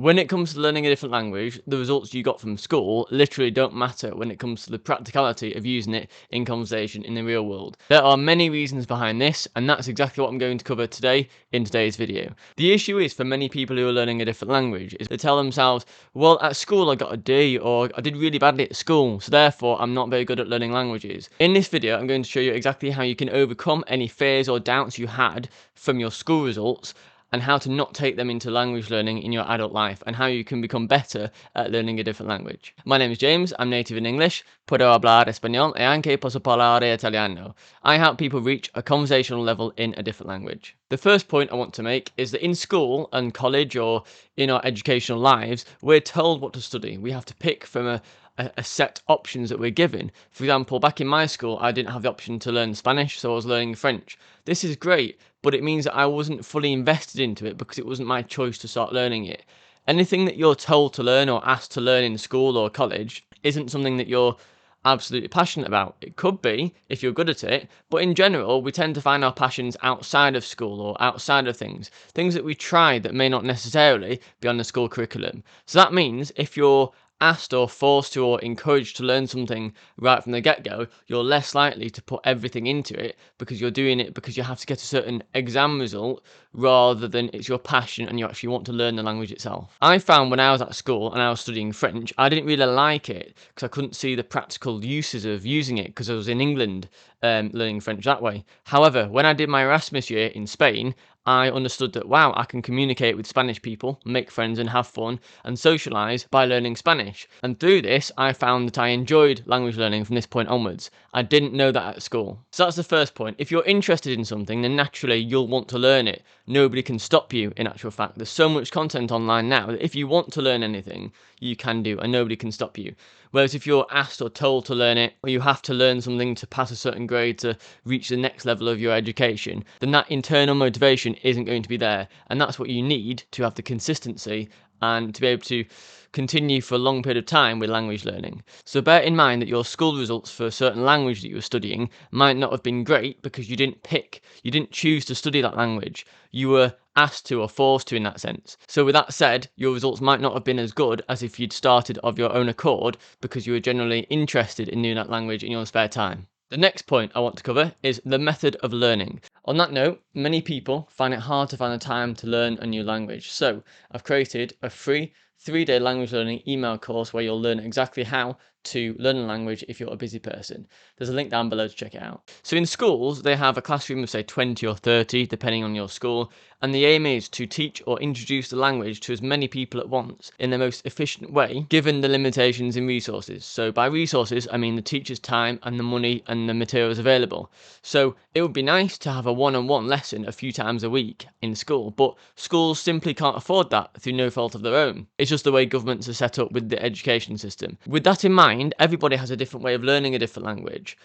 When it comes to learning a different language, the results you got from school literally don't matter when it comes to the practicality of using it in conversation in the real world. There are many reasons behind this, and that's exactly what I'm going to cover today in today's video. The issue is for many people who are learning a different language is they tell themselves, well, at school I got a D, or I did really badly at school, so therefore I'm not very good at learning languages. In this video, I'm going to show you exactly how you can overcome any fears or doubts you had from your school results, and how to not take them into language learning in your adult life, and how you can become better at learning a different language. My name is James, I'm native in English, puedo hablar español e anche posso parlare italiano. I help people reach a conversational level in a different language. The first point I want to make is that in school and college, or in our educational lives, we're told what to study. We have to pick from a set options that we're given. For example, back in my school, I didn't have the option to learn Spanish, so I was learning French. This is great, but it means that I wasn't fully invested into it because it wasn't my choice to start learning it. Anything that you're told to learn or asked to learn in school or college isn't something that you're absolutely passionate about. It could be if you're good at it, but in general, we tend to find our passions outside of school or outside of things that we try that may not necessarily be on the school curriculum. So that means if you're asked or forced to or encouraged to learn something right from the get-go, you're less likely to put everything into it because you're doing it because you have to get a certain exam result rather than it's your passion and you actually want to learn the language itself. I found when I was at school and I was studying French, I didn't really like it because I couldn't see the practical uses of using it because I was in England learning French that way. However, when I did my Erasmus year in Spain, I understood that, wow, I can communicate with Spanish people, make friends and have fun and socialise by learning Spanish. And through this, I found that I enjoyed language learning from this point onwards. I didn't know that at school. So that's the first point. If you're interested in something, then naturally you'll want to learn it. Nobody can stop you, in actual fact. There's so much content online now that if you want to learn anything, you can do and nobody can stop you. Whereas if you're asked or told to learn it, or you have to learn something to pass a certain grade to reach the next level of your education, then that internal motivation isn't going to be there. And that's what you need to have the consistency and to be able to continue for a long period of time with language learning. So bear in mind that your school results for a certain language that you were studying might not have been great because you didn't choose to study that language. You were asked to or forced to in that sense. So with that said, your results might not have been as good as if you'd started of your own accord because you were generally interested in doing that language in your spare time. The next point I want to cover is the method of learning. On that note, many people find it hard to find the time to learn a new language. So I've created a free 3-day language learning email course where you'll learn exactly how to learn a language if you're a busy person. There's a link down below to check it out. So in schools, they have a classroom of say 20 or 30, depending on your school, and the aim is to teach or introduce the language to as many people at once in the most efficient way, given the limitations in resources. So by resources, I mean the teacher's time and the money and the materials available. So it would be nice to have a one-on-one lesson a few times a week in school, but schools simply can't afford that through no fault of their own. It's just the way governments are set up with the education system. With that in mind, everybody has a different way of learning a different language.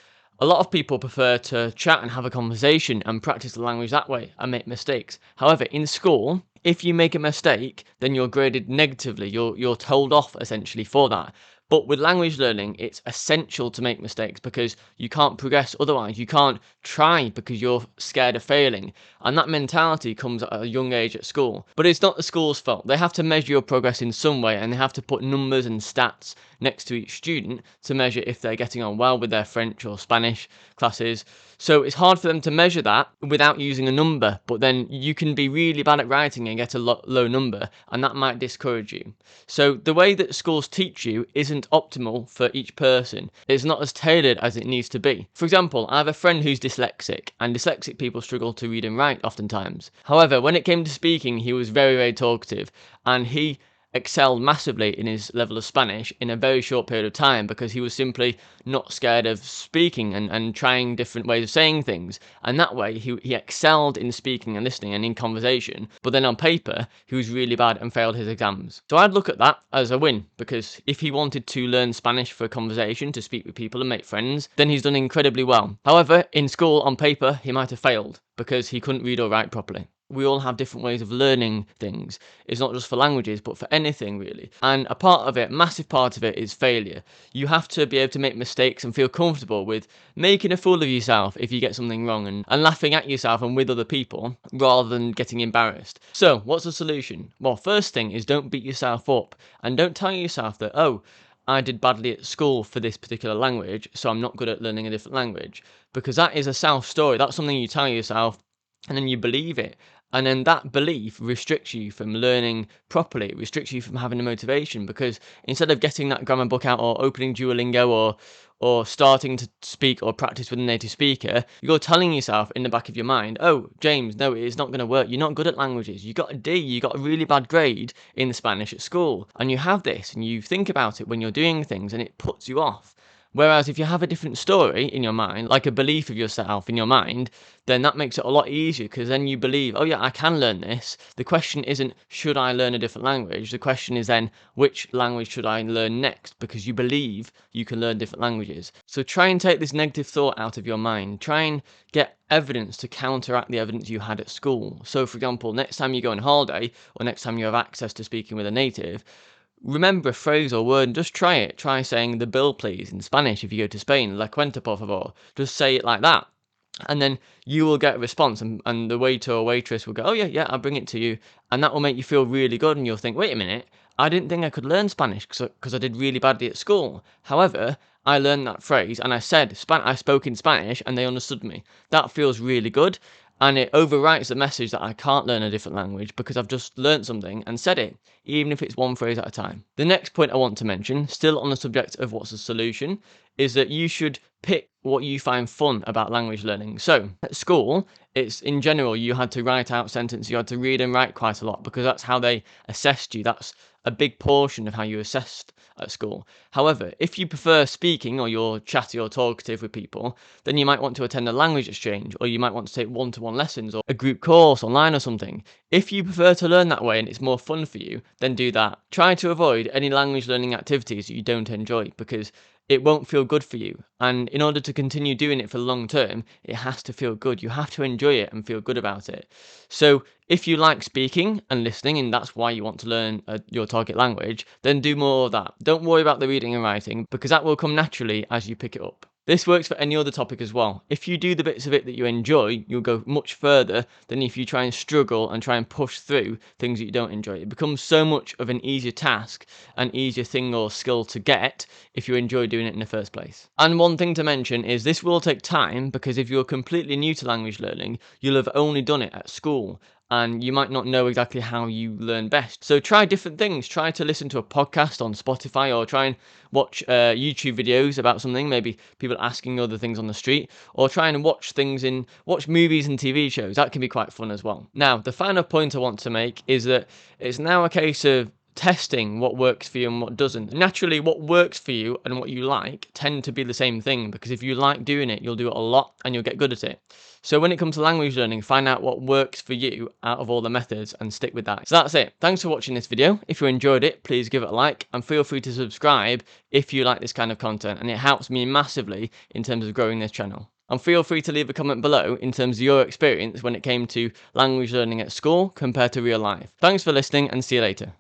A lot of people prefer to chat and have a conversation and practice the language that way and make mistakes. However, in school, if you make a mistake, then you're graded negatively. You're told off essentially for that. But with language learning, it's essential to make mistakes because you can't progress otherwise. You can't try because you're scared of failing. And that mentality comes at a young age at school. But it's not the school's fault. They have to measure your progress in some way, and they have to put numbers and stats next to each student to measure if they're getting on well with their French or Spanish classes. So it's hard for them to measure that without using a number, but then you can be really bad at writing and get a low number, and that might discourage you. So the way that schools teach you isn't optimal for each person. It's not as tailored as it needs to be. For example, I have a friend who's dyslexic, and dyslexic people struggle to read and write oftentimes. However, when it came to speaking, he was very, very talkative, and he excelled massively in his level of Spanish in a very short period of time because he was simply not scared of speaking and trying different ways of saying things. And that way he excelled in speaking and listening and in conversation, but then on paper he was really bad and failed his exams. So I'd look at that as a win, because if he wanted to learn Spanish for a conversation, to speak with people and make friends, then he's done incredibly well. However, in school on paper he might have failed because he couldn't read or write properly. We all have different ways of learning things. It's not just for languages, but for anything really. And a part of it, massive part of it, is failure. You have to be able to make mistakes and feel comfortable with making a fool of yourself if you get something wrong, and laughing at yourself and with other people rather than getting embarrassed. So, what's the solution? Well, first thing is don't beat yourself up and don't tell yourself that, oh, I did badly at school for this particular language, so I'm not good at learning a different language. Because that is a self story. That's something you tell yourself and then you believe it. And then that belief restricts you from learning properly. It restricts you from having a motivation, because instead of getting that grammar book out or opening Duolingo or starting to speak or practice with a native speaker, you're telling yourself in the back of your mind, oh, James, no, it's not going to work. You're not good at languages. You got a D. You got a really bad grade in Spanish at school. And you have this and you think about it when you're doing things and it puts you off. Whereas if you have a different story in your mind, like a belief of yourself in your mind, then that makes it a lot easier, because then you believe, oh yeah, I can learn this. The question isn't, should I learn a different language? The question is then, which language should I learn next? Because you believe you can learn different languages. So try and take this negative thought out of your mind. Try and get evidence to counteract the evidence you had at school. So for example, next time you go on holiday or next time you have access to speaking with a native, remember a phrase or word and just try it. Try saying the bill please in Spanish if you go to Spain, la cuenta por favor. Just say it like that. And then you will get a response, and the waiter or waitress will go, oh yeah, I'll bring it to you. And that will make you feel really good, and you'll think, wait a minute, I didn't think I could learn Spanish because I did really badly at school. However, I learned that phrase and I spoke in Spanish and they understood me. That feels really good. And it overwrites the message that I can't learn a different language because I've just learnt something and said it, even if it's one phrase at a time. The next point I want to mention, still on the subject of what's the solution, is that you should pick what you find fun about language learning. So, at school, it's in general, you had to write out sentences, you had to read and write quite a lot because that's how they assessed you. That's a big portion of how you assessed at school. However, if you prefer speaking or you're chatty or talkative with people, then you might want to attend a language exchange, or you might want to take one-to-one lessons or a group course online or something. If you prefer to learn that way and it's more fun for you, then do that. Try to avoid any language learning activities that you don't enjoy, because it won't feel good for you. And in order to continue doing it for the long term, it has to feel good. You have to enjoy it and feel good about it. So if you like speaking and listening, and that's why you want to learn your target language, then do more of that. Don't worry about the reading and writing, because that will come naturally as you pick it up. This works for any other topic as well. If you do the bits of it that you enjoy, you'll go much further than if you try and struggle and try and push through things that you don't enjoy. It becomes so much of an easier task, an easier thing or skill to get if you enjoy doing it in the first place. And one thing to mention is this will take time, because if you're completely new to language learning, you'll have only done it at school, and you might not know exactly how you learn best. So try different things. Try to listen to a podcast on Spotify, or try and watch YouTube videos about something, maybe people asking other things on the street, or try and watch movies and TV shows. That can be quite fun as well. Now, the final point I want to make is that it's now a case of testing what works for you and what doesn't. Naturally, what works for you and what you like tend to be the same thing, because if you like doing it, you'll do it a lot and you'll get good at it. So when it comes to language learning, find out what works for you out of all the methods and stick with that. So that's it. Thanks for watching this video. If you enjoyed it, please give it a like, and feel free to subscribe if you like this kind of content, and it helps me massively in terms of growing this channel. And feel free to leave a comment below in terms of your experience when it came to language learning at school compared to real life. Thanks for listening, and see you later.